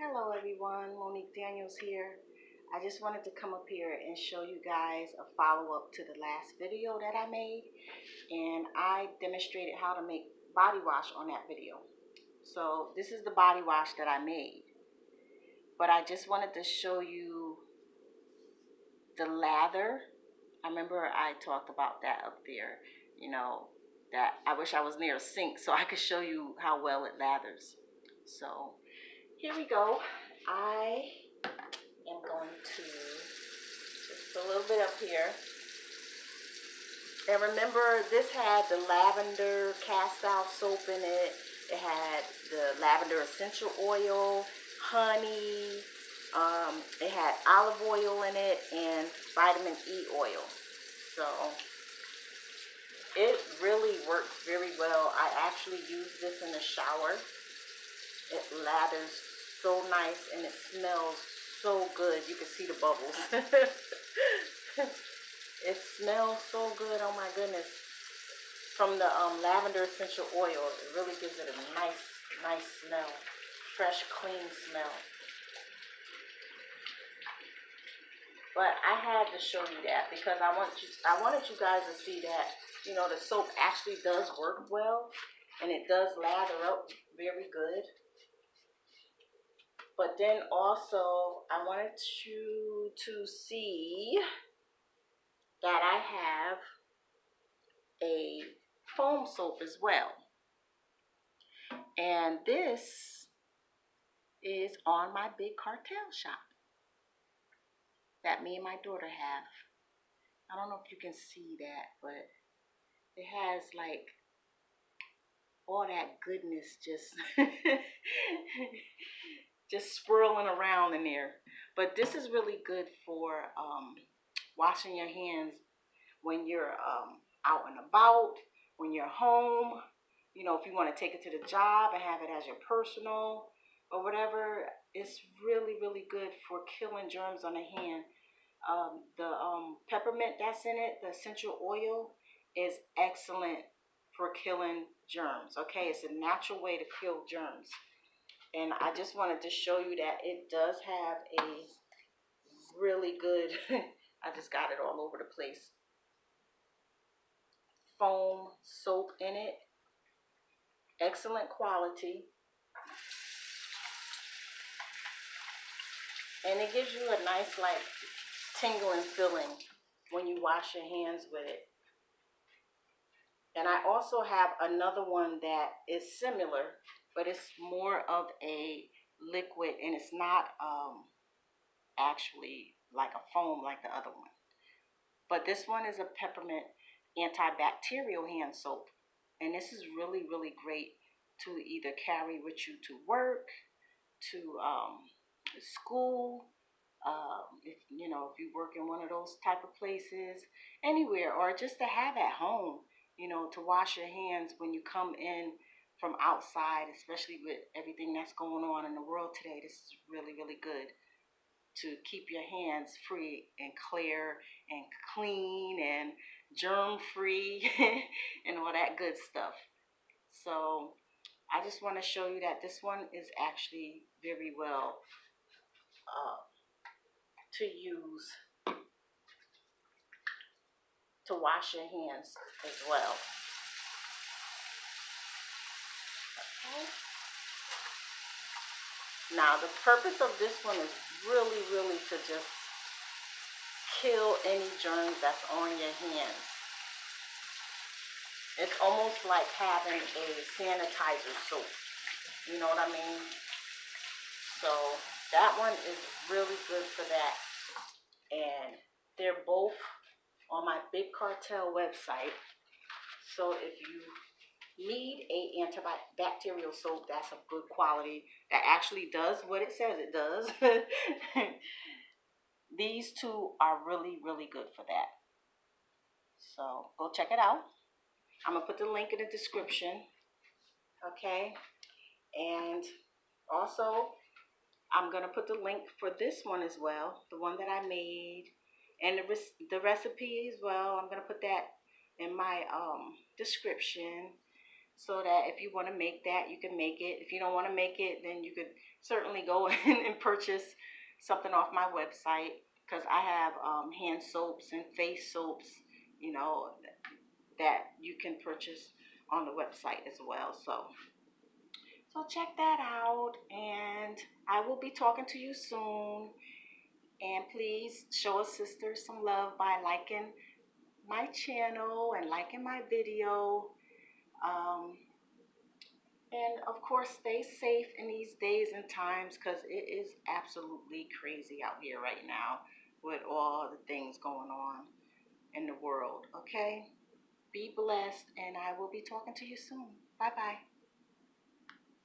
Hello everyone, Monique Daniels here. I just wanted to come up here and show you guys a follow-up to the last video that I made, and I demonstrated how to make body wash on that video. So this is the body wash that I made, but I just wanted to show you the lather. I remember I talked about that up there, that I wish I was near a sink so I could show you how well it lathers. So here we go. I am going to just a little bit up here. And remember, this had the lavender cast out soap in it. It had the lavender essential oil, honey. It had olive oil in it and vitamin E oil. So it really works very well. I actually use this in the shower. It lathers so nice and it smells so good. You can see the bubbles. It smells so good. Oh my goodness. From the lavender essential oil, it really gives it a nice smell. Fresh, clean smell. But I had to show you that because I wanted you guys to see that, the soap actually does work well and it does lather up very good. But then also, I wanted you to see that I have a foam soap as well. And this is on my big cartel shop that me and my daughter have. I don't know if you can see that, but it has like all that goodness just just swirling around in there. But this is really good for washing your hands when you're out and about, when you're home, if you want to take it to the job and have it as your personal or whatever. It's really good for killing germs on the hand. The peppermint that's in it, the essential oil, is excellent for killing germs. Okay, it's a natural way to kill germs. And I just wanted to show you that it does have a really good, I just got it all over the place, foam soap in it. Excellent quality. And it gives you a nice like tingling feeling when you wash your hands with it. And I also have another one that is similar, but it's more of a liquid and it's not actually like a foam like the other one. But this one is a peppermint antibacterial hand soap. And this is really great to either carry with you to work, to school, if you work in one of those type of places, anywhere, or just to have at home, to wash your hands when you come in from outside, especially with everything that's going on in the world today. This is really good to keep your hands free and clear and clean and germ free and all that good stuff. So I just want to show you that this one is actually very well to use to wash your hands as well. Okay. Now the purpose of this one is really to just kill any germs that's on your hands. It's almost like having a sanitizer soap. You know what I mean? So that one is really good for that. And they're both on my Big Cartel website. So if you need a antibacterial soap that's of good quality, that actually does what it says it does, these two are really good for that. So go check it out. I'm gonna put the link in the description. Okay. And also I'm gonna put the link for this one as well, the one that I made, and the recipe as well. I'm gonna put that in my description. so that if you want to make that, you can make it. If you don't want to make it, then you could certainly go in and purchase something off my website, because I have hand soaps and face soaps, you know, that you can purchase on the website as well. So check that out, and I will be talking to you soon. And please show a sister some love by liking my channel and liking my video. Um, and of course, stay safe in these days and times, because it is absolutely crazy out here right now with all the things going on in the world. Okay? Be blessed, and I will be talking to you soon. Bye bye.